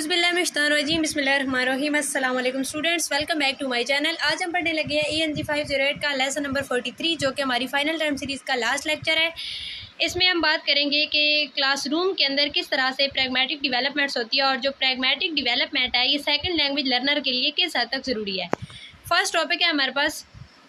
औज़ुबिल्लाहिमिनश्शैतानिर्रजीम बिस्मिल्लाहिर्रहमानिर्रहीम। अस्सलाम वालेकुम students, welcome back to my channel. आज हम पढ़ने लगे हैं ENG 508 का लेसन नंबर 43, जो कि हमारी फाइनल टर्म सीरीज़ का लास्ट लेक्चर है। इसमें हम बात करेंगे कि क्लासरूम के अंदर किस तरह से प्रैग्मेटिक डेवलपमेंट्स होती है, और जो प्रैग्मेटिक डेवलपमेंट है ये सेकंड लैंग्वेज लर्नर के लिए किस हद तक ज़रूरी है। फर्स्ट टॉपिक है हमारे पास,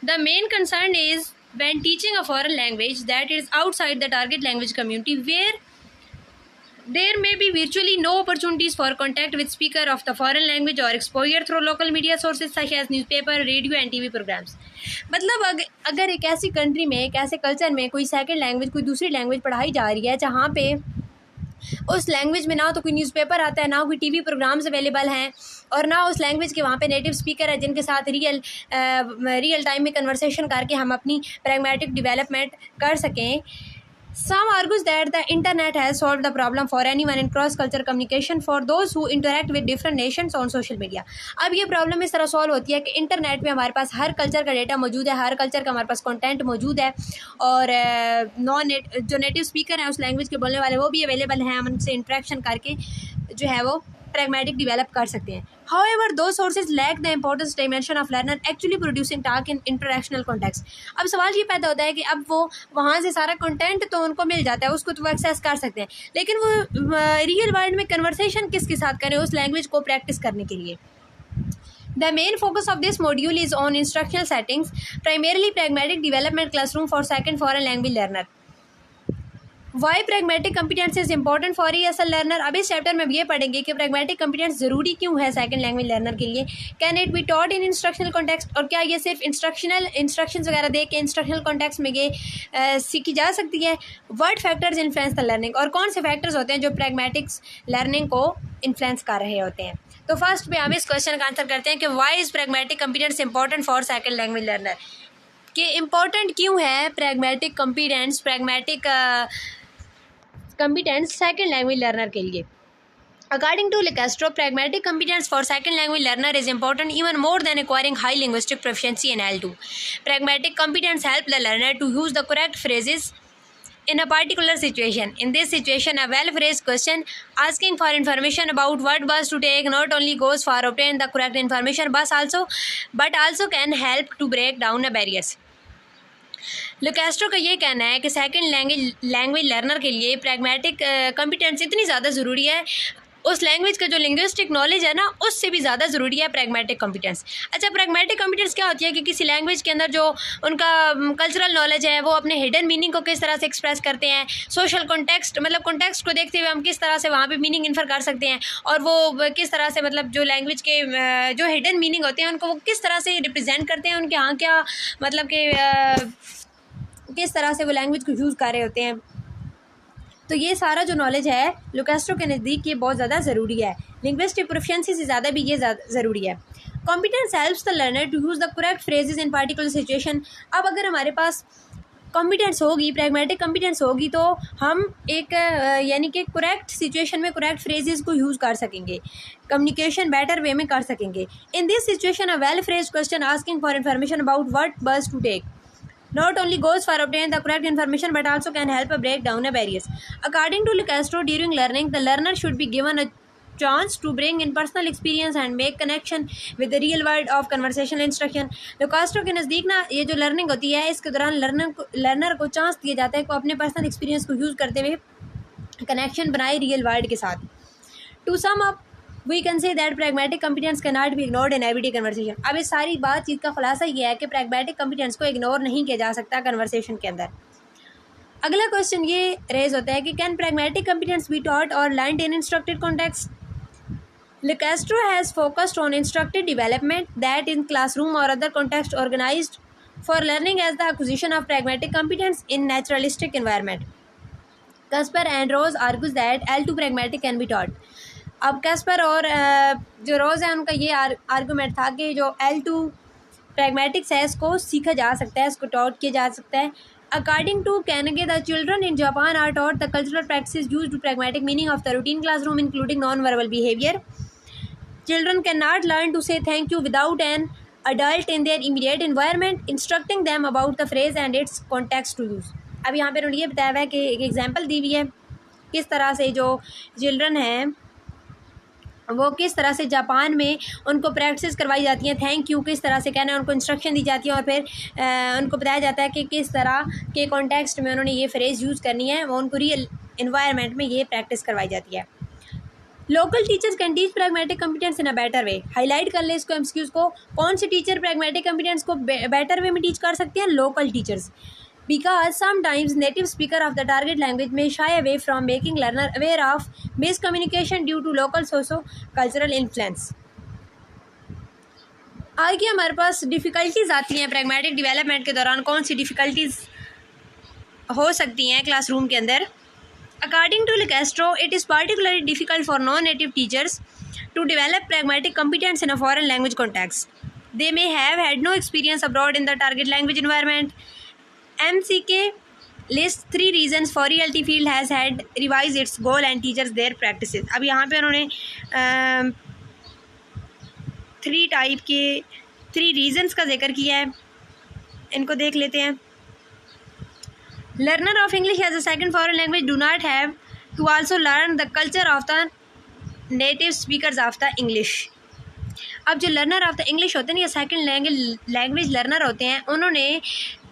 the main concern is when teaching a foreign language that is outside the target language community, where there may be virtually no opportunities for contact with speaker of the foreign language or exposure through local media sources such as newspaper, radio and TV programs। मतलब अगर एक ऐसी country में, एक ऐसे culture में कोई second language, कोई दूसरी लैंग्वेज पढ़ाई जा रही है जहाँ पे उस लैंग्वेज में ना तो कोई न्यूज़पेपर आता है, ना कोई टीवी प्रोग्राम्स अवेलेबल हैं, और ना उस लैंग्वेज के वहाँ पे नेटिव स्पीकर है जिनके साथ रियल टाइम में कन्वर्सेशन करके हम अपनी प्रैग्मेटिक डेवलपमेंट कर सकें। Some argues that the internet has solved the problem for anyone in cross-cultural communication for those who interact with different nations on social media। अब ये प्रॉब्लम इस तरह सॉल्व होती है कि इंटरनेट पे हमारे पास हर कल्चर का डेटा मौजूद है, हर कल्चर का हमारे पास कंटेंट मौजूद है, और जो नेटिव स्पीकर हैं उस लैंग्वेज के बोलने वाले वो भी अवेलेबल हैं। हम उनसे इंट्रैक्शन करके जो है वो प्रैग्मेटिक डेवलप कर सकते हैं। However, those sources lack the importance dimension of learner actually producing talk in interactional context। अब सवाल ये पैदा होता है कि अब वो वहाँ से सारा कंटेंट तो उनको मिल जाता है, उसको तो वो एक्सेस कर सकते हैं, लेकिन वो रियल वर्ल्ड में कन्वर्सेशन किसके साथ करें उस लैंग्वेज को प्रैक्टिस करने के लिए। The main focus of this module is on instructional settings, primarily pragmatic development classroom for second foreign language learner। Why pragmatic competence is important for ESL learner. अब इस चैप्टर में ये पढ़ेंगे कि प्रैग्मेटिक कम्पिटेंस ज़रूरी क्यों है सेकंड लैंग्वेज लर्नर के लिए। Can it be taught in instructional context, और क्या ये सिर्फ इंस्ट्रक्शंस वगैरह दे के इंस्ट्रक्शनल कॉन्टेक्स्ट में ये सीखी जा सकती है। What factors influence the learning, और कौन से फैक्टर्स होते हैं जो प्रैग्मेटिक्स लर्निंग को इन्फ्लुएंस कर रहे होते हैं। तो फर्स्ट पे हम इस क्वेश्चन का आंसर करते हैं कि why is pragmatic competence important for second language learner, कि इम्पॉर्टेंट क्यों है pragmatic competence, pragmatic competence second language learner के लिए। According to Lecastro, pragmatic competence for second language learner is important even more than acquiring high linguistic proficiency in L2। Pragmatic competence help the learner to use the correct phrases in a particular situation। In this situation, a well-phrased question asking for information about what bus to take not only goes far obtain the correct information but also can help to break down the barriers। लुकास्ट्रो का ये कहना है कि second language learner के लिए pragmatic competence इतनी ज़्यादा ज़रूरी है, उस लैंग्वेज का जो लिंग्विस्टिक नॉलेज है ना उससे भी ज़्यादा ज़रूरी है प्रैग्मेटिक कॉम्पिटेंस। अच्छा, प्रैग्मेटिक कॉम्पिटेंस क्या होती है कि किसी लैंग्वेज के अंदर जो उनका कल्चरल नॉलेज है वो अपने हिडन मीनिंग को किस तरह से एक्सप्रेस करते हैं, सोशल कॉन्टेक्स्ट मतलब कॉन्टेक्स्ट को देखते हुए हम किस तरह से वहाँ पे मीनिंग इन्फर कर सकते हैं, और वो किस तरह से मतलब जो लैंग्वेज के जो हिडन मीनिंग होते हैं उनको वो किस तरह से रिप्रेजेंट करते हैं, उनके यहाँ क्या मतलब कि किस तरह से वो लैंग्वेज को यूज़ कर रहे होते हैं। तो ये सारा जो नॉलेज है लुकास्ट्रो के नज़दीक ये बहुत ज़्यादा ज़रूरी है, लिंग्विस्टिक प्रोफिशिएंसी से ज़्यादा भी ये ज़रूरी है। Competence helps the learner to use the correct phrases in particular situation. अब अगर हमारे पास कॉम्पिटेंस होगी, प्रैग्मेटिक कॉम्पिटेंस होगी, तो हम एक यानी कि करेक्ट सिचुएशन में करेक्ट फ्रेजेस को यूज़ कर सकेंगे, कम्युनिकेशन बेटर वे में कर सकेंगे। In this situation a well phrased question asking for information about what bus to take not only goes for obtain the correct information but also can help break down the barriers। According to Lecastro, during learning the learner should be given a chance to bring in personal experience and make connection with the real world of conversational instruction। Lecastro के नज़दीक ना ये जो learning होती है इसके दौरान learner को चांस दिया जाता है कि वो अपने पर्सनल एक्सपीरियंस को यूज़ करते हुए कनेक्शन बनाए रियल वर्ल्ड के साथ। To sum up We can say that pragmatic competence cannot be ignored in everyday conversation। अब इस सारी बातचीत का खुलासा ये है कि प्रैग्मेटिक कम्पिटेंस को इग्नोर नहीं किया जा सकता कन्वर्सेशन के अंदर। अगला क्वेश्चन ये रेज होता है कि can pragmatic competence be taught और learned in instructed context. Lecastro has focused on instructed development that in classroom or other context organized for learning as the acquisition of pragmatic competence in naturalistic environment। Kasper and Rose argues that L2 pragmatic can be taught। अब Caspar और जो रोज़ है उनका ये argument था कि जो L2 pragmatics है इसको सीखा जा सकता है, इसको टॉट किया जा सकता है। According to Kanagy the children in Japan are taught the cultural practice used to pragmatic meaning of the routine classroom including non verbal behaviour. Children can not learn to say thank you without an adult in their immediate environment instructing them about the phrase and its context to use. अब यहाँ पर उन्होंने ये बताया हुआ है कि एक एग्जाम्पल दी हुई है किस तरह से जो चिल्ड्रन हैं वो किस तरह से जापान में उनको प्रैक्टिस करवाई जाती है, थैंक यू किस तरह से कहना है, उनको इंस्ट्रक्शन दी जाती है और फिर उनको बताया जाता है कि किस तरह के कॉन्टेक्स्ट में उन्होंने ये फ्रेज़ यूज़ करनी है, वो उनको रियल इन्वायरमेंट में ये प्रैक्टिस करवाई जाती है। Local teachers can teach pragmatic competence in a better way. Highlight कर ले इसको एमसीक्यूज़ को, कौन से टीचर प्रैग्मेटिक कंपिटेंस को बेटर वे में टीच कर सकते हैं? Local teachers, because sometimes native speaker of the target language may shy away from making learner aware of miscommunication due to local socio-cultural influence। आगे हमारे पास डिफ़िकल्टीज़ आती हैं pragmatic development के दौरान। कौन सी डिफ़िकल्टीज़ हो सकती हैं क्लासरूम के अंदर? According to LoCastro, it is particularly difficult for non-native teachers to develop pragmatic competence in a foreign language context. They may have had no experience abroad in the target language environment. MCK lists 3 reasons for realty field has had revised its goal and teachers their practices। अब यहाँ पे उन्होंने 3 regions का जिक्र किया है, इनको देख लेते हैं। Learner of English as a second foreign language do not have to also learn the culture of the native speakers of the English. अब जो लर्नर ऑफ द इंग्लिश होते हैं या सेकंड लैंग्वेज लर्नर होते हैं, उन्होंने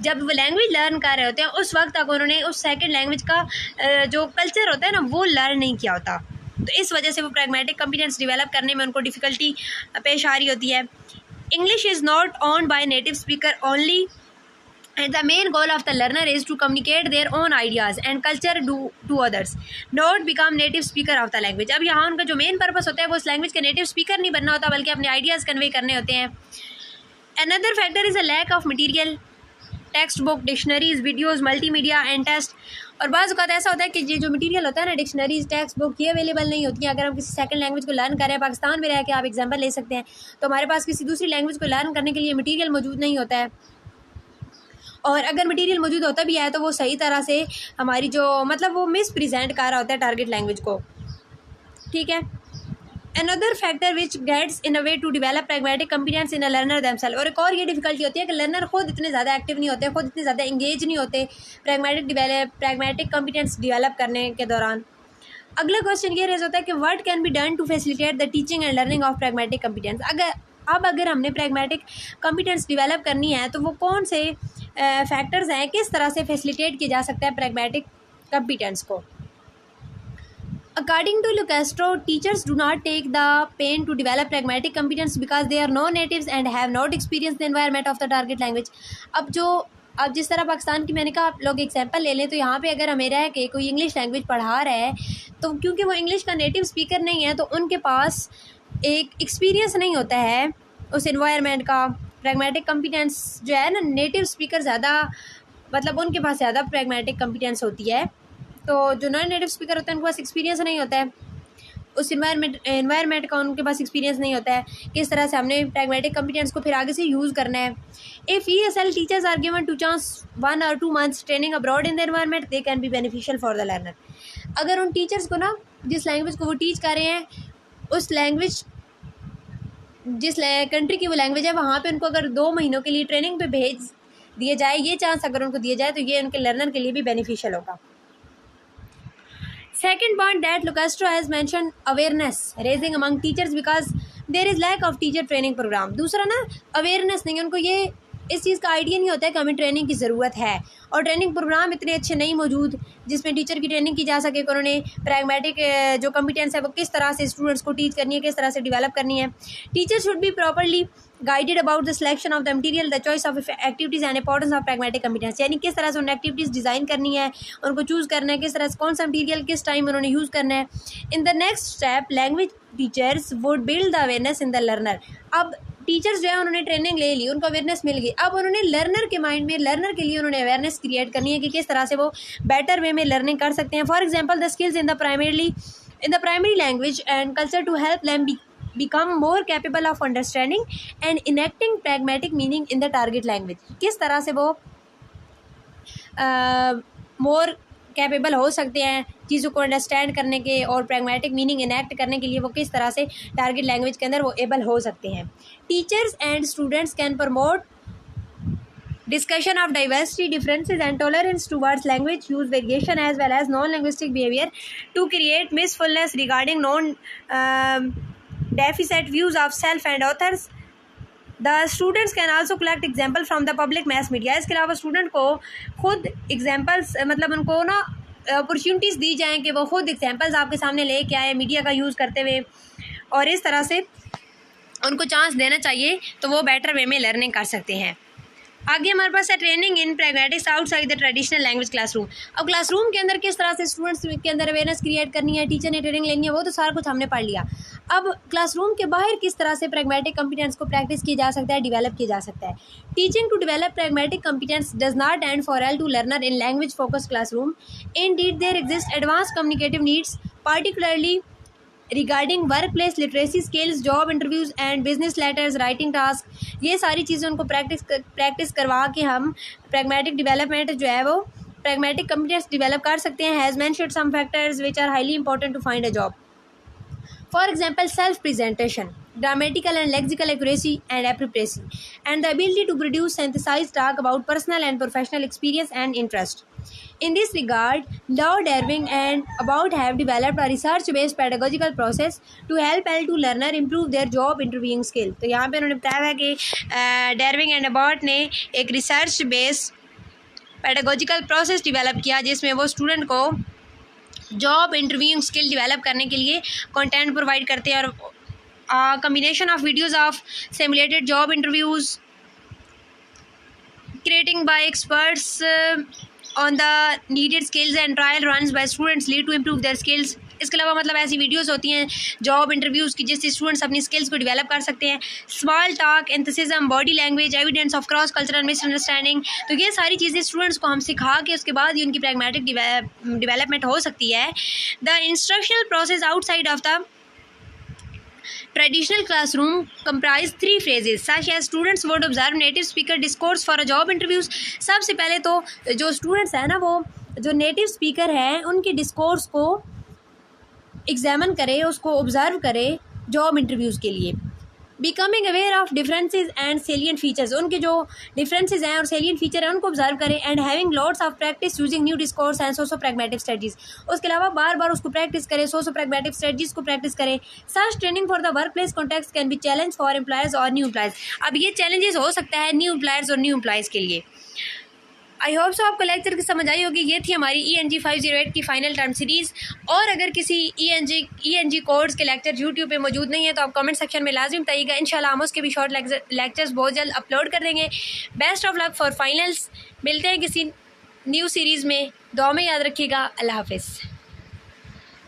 जब वो लैंग्वेज लर्न कर रहे होते हैं उस वक्त तक उन्होंने उस सेकंड लैंग्वेज का जो कल्चर होता है ना वो लर्न नहीं किया होता, तो इस वजह से वो प्रैग्मेटिक कॉम्पिटेंस डेवलप करने में उनको डिफ़िकल्टी पेश आ रही होती है। English is not owned by native speaker only and the main goal of the learner is to communicate their own ideas and culture to others, not become native speaker of the language। अब यहाँ उनका जो main purpose होता है वो उस language के native speaker नहीं बनना होता बल्कि अपने आइडियाज़ कन्वे करने होते हैं। Another factor is a lack of material, text book, dictionaries, videos, multimedia and test. और बाज़ औक़ात ऐसा होता है कि ये जो मटीरियल होता है ना, डिक्शनरीज, टेक्स्ट बुक, ये अवेलेबल नहीं होती हैं। अगर हम किसी सेकंड लैंग्वेज को लर्न कर रहे हैं, पाकिस्तान में रह के आप एग्जांपल ले सकते हैं, तो हमारे पास किसी दूसरी लैंग्वेज को लर्न करने के लिए मटीरियल मौजूद नहीं होता है, और अगर मटीरियल मौजूद होता भी है तो वो सही तरह से हमारी जो मतलब वो मिस प्रेजेंट कर रहा होता है टारगेट लैंग्वेज को, ठीक है। Another factor which gets in a way to develop pragmatic competence in a learner themselves। और एक और ये डिफ़िकल्टी होती है कि लर्नर खुद इतने ज़्यादा एक्टिव नहीं होते, खुद इतने ज़्यादा इंगेज नहीं होते प्रैग्मेटिक कॉम्पिटेंस डेवलप करने के दौरान। अगला क्वेश्चन ये रेज होता है कि what can be done to facilitate the teaching and learning of pragmatic competence. अगर हमने प्रैग्मेटिक कॉम्पिटेंस डेवलप करनी है तो वो कौन से फैक्टर्स हैं, किस तरह से फैसिलिटेट किया जा सकता है प्रैग्मेटिक कॉम्पिटेंस को? According to Lucastro, teachers do not take the pain to develop pragmatic competence because they are non-natives and have not experienced the environment of the target language। अब जिस तरह पाकिस्तान की मैंने कहा, आप लोग एग्जांपल ले लें, तो यहाँ पे अगर हमें रह के कोई इंग्लिश लैंग्वेज पढ़ा रहा है तो क्योंकि वो इंग्लिश का नेटिव स्पीकर नहीं है तो उनके पास एक एक्सपीरियंस नहीं होता है उस इन्वायरमेंट का। प्रैग्मेटिक कॉम्पिटेंस जो है ना, नेटिव स्पीकर ज़्यादा मतलब उनके पास ज़्यादा प्रैग्मेटिक कॉम्पिटेंस होती है, तो जो नॉन नेटिव स्पीकर होते हैं उनके पास एक्सपीरियंस नहीं होता है उस इन्वायरमेंट का, उनके पास एक्सपीरियंस नहीं होता है किस तरह से हमने प्रैग्मेटिक कॉम्पिटेंस को फिर आगे से यूज़ करना है। If ESL teachers are given to chance 1 or 2 months training abroad in the environment, they can be beneficial for the learner. अगर उन टीचर्स को ना जिस लैंग्वेज को वो टीच कर रहे हैं उस लैंग्वेज जिस कंट्री की वो लैंग्वेज है वहाँ पे उनको अगर 2 महीनों के लिए ट्रेनिंग पे भेज दिया जाए, ये चांस अगर उनको दिया जाए तो ये उनके लर्नर के लिए भी बेनिफिशियल होगा। Second point that Lucastro has mentioned, awareness raising among teachers because there is lack of teacher training program। दूसरा ना अवेयरनेस नहीं है, उनको ये इस चीज़ का आइडिया नहीं होता है कि हमें ट्रेनिंग की ज़रूरत है, और ट्रेनिंग प्रोग्राम इतने अच्छे नहीं मौजूद जिसमें टीचर की ट्रेनिंग की जा सके कि उन्होंने प्रैग्मेटिक जो कॉम्पिटेंस है वो किस तरह से स्टूडेंट्स को टीच करनी है, किस तरह से डेवलप करनी है। Teacher should be properly guided about the selection of the material, the choice of activities and importance of pragmatic competence. यानी किस तरह से उन्हें एक्टिविटीज़ डिज़ाइन करनी है, उनको चूज़ करना है, किस तरह से कौन सा मटीरियल किस टाइम उन्होंने यूज़ करना है। In the next step language teachers would build the awareness in the learner. अब टीचर्स जो है उन्होंने ट्रेनिंग ले ली, उनको अवेयरनेस मिल गई, अब उन्होंने लर्नर के माइंड में, लर्नर के लिए उन्होंने अवेयरनेस क्रिएट करनी है कि किस तरह से वो बेटर वे में लर्निंग कर सकते हैं। For example the skills in the primary language and culture to help them become more capable of understanding and enacting pragmatic meaning in the target language। किस तरह से वो मोर कैपेबल हो सकते हैं चीज़ों को अंडरस्टैंड करने के और प्रैग्मेटिक मीनिंग इनेक्ट करने के लिए, वो किस तरह से टारगेट लैंग्वेज के अंदर वो एबल हो सकते हैं। Teachers and students can promote discussion of diversity, differences and tolerance towards language use variation as well as non-linguistic behavior to create mindfulness regarding deficient views of self and authors. The students can also collect example from the public mass media. इसके अलावा student को खुद examples मतलब उनको ना opportunities दी जाएँ कि वो खुद एग्जाम्पल्स आपके सामने लेके आए मीडिया का यूज़ करते हुए, और इस तरह से उनको चांस देना चाहिए तो वो बेटर वे में लर्निंग कर सकते हैं। आगे हमारे पास है training in pragmatics outside the traditional language classroom. अब क्लासरूम के अंदर किस तरह से स्टूडेंट्स के अंदर अवेयरनेस क्रिएट करनी है, टीचर ने ट्रेनिंग लेनी है, वो तो सारा कुछ हमने पढ़ लिया। अब क्लासरूम के बाहर किस तरह से प्रैग्मेटिक कॉम्पिटेंस को प्रैक्टिस किया जा सकता है, डेवलप किया जा सकता है। Teaching to develop pragmatic competence does not end for L two learner in language focus classroom. Indeed there exist advance communicative needs particularly regarding work place literacy skills, job interviews and business letters, writing task. ये सारी चीज़ें उनको practice करवा के हम pragmatic development जो है वो प्रैग्मेटिक कॉम्पिटेंस डेवलप कर सकते हैं। Has mentioned some factors which are highly important to find a job. For example, self-presentation, grammatical and lexical accuracy and appropriacy, and the ability to produce synthesized talk about personal and professional experience and interest. In this regard, Lord Irving and Abbott have developed a research-based pedagogical process to help L2 learner improve their job interviewing skill. तो यहाँ पे उन्होंने बताया है कि डेरविंग and Abbott ने एक research based pedagogical process develop किया जिसमें वो स्टूडेंट को जॉब इंटरव्यूइंग स्किल डेवलप करने के लिए कंटेंट प्रोवाइड करते हैं, और combination of videos of simulated job interviews creating by experts on the needed skills and trial runs by students lead to improve their skills. इसके अलावा मतलब ऐसी वीडियोस होती हैं जॉब इंटरव्यूज़ की जिससे स्टूडेंट्स अपनी स्किल्स को डेवलप कर सकते हैं। Small talk, enthusiasm, body language, evidence of cross cultural misunderstanding, तो ये सारी चीज़ें स्टूडेंट्स को हम सिखा के उसके बाद ही उनकी प्रैग्मेटिक डेवलपमेंट हो सकती है। The instructional process outside of the traditional classroom comprise 3 phases such as students would observe native speaker discourse for a job interviews। सबसे पहले तो जो स्टूडेंट्स हैं ना वो जो नेटिव स्पीकर हैं उनके डिस्कोर्स को एग्जामिन करे, उसको ऑब्जर्व करे जॉब इंटरव्यूज़ के लिए। Becoming aware of differences and salient features, उनके जो डिफरेंसेस हैं और सेलियंट फीचर हैं उनको ऑब्जर्व करें। And having lots of practice using new discourse and socio pragmatic strategies, उसके अलावा बार बार उसको प्रैक्टिस करें, सोशो प्रैग्मेटिक स्ट्रेटजीज को प्रैक्टिस करें। Such training for the workplace context can be challenge for employers और न्यू एम्प्लॉयज़। अब ये चैलेंजेस हो सकता है न्यू एम्प्लॉयर्स और न्यू एम्प्लॉयज़ के लिए। आई होप सो आपको लेक्चर की समझ आई होगी। ये थी हमारी ENG 508 की फाइनल टर्म सीरीज़। और अगर किसी ENG कोर्स के लेक्चर यूट्यूब पे मौजूद नहीं है तो आप कमेंट सेक्शन में लाजिम बताइएगा। इंशाल्लाह हम उसके भी शॉर्ट लेक्चर्स बहुत जल्द अपलोड कर देंगे। Best of luck for finals. मिलते हैं किसी न्यू सीरीज़ में। दुआ में याद रखिएगा। अल्लाह हाफिज़।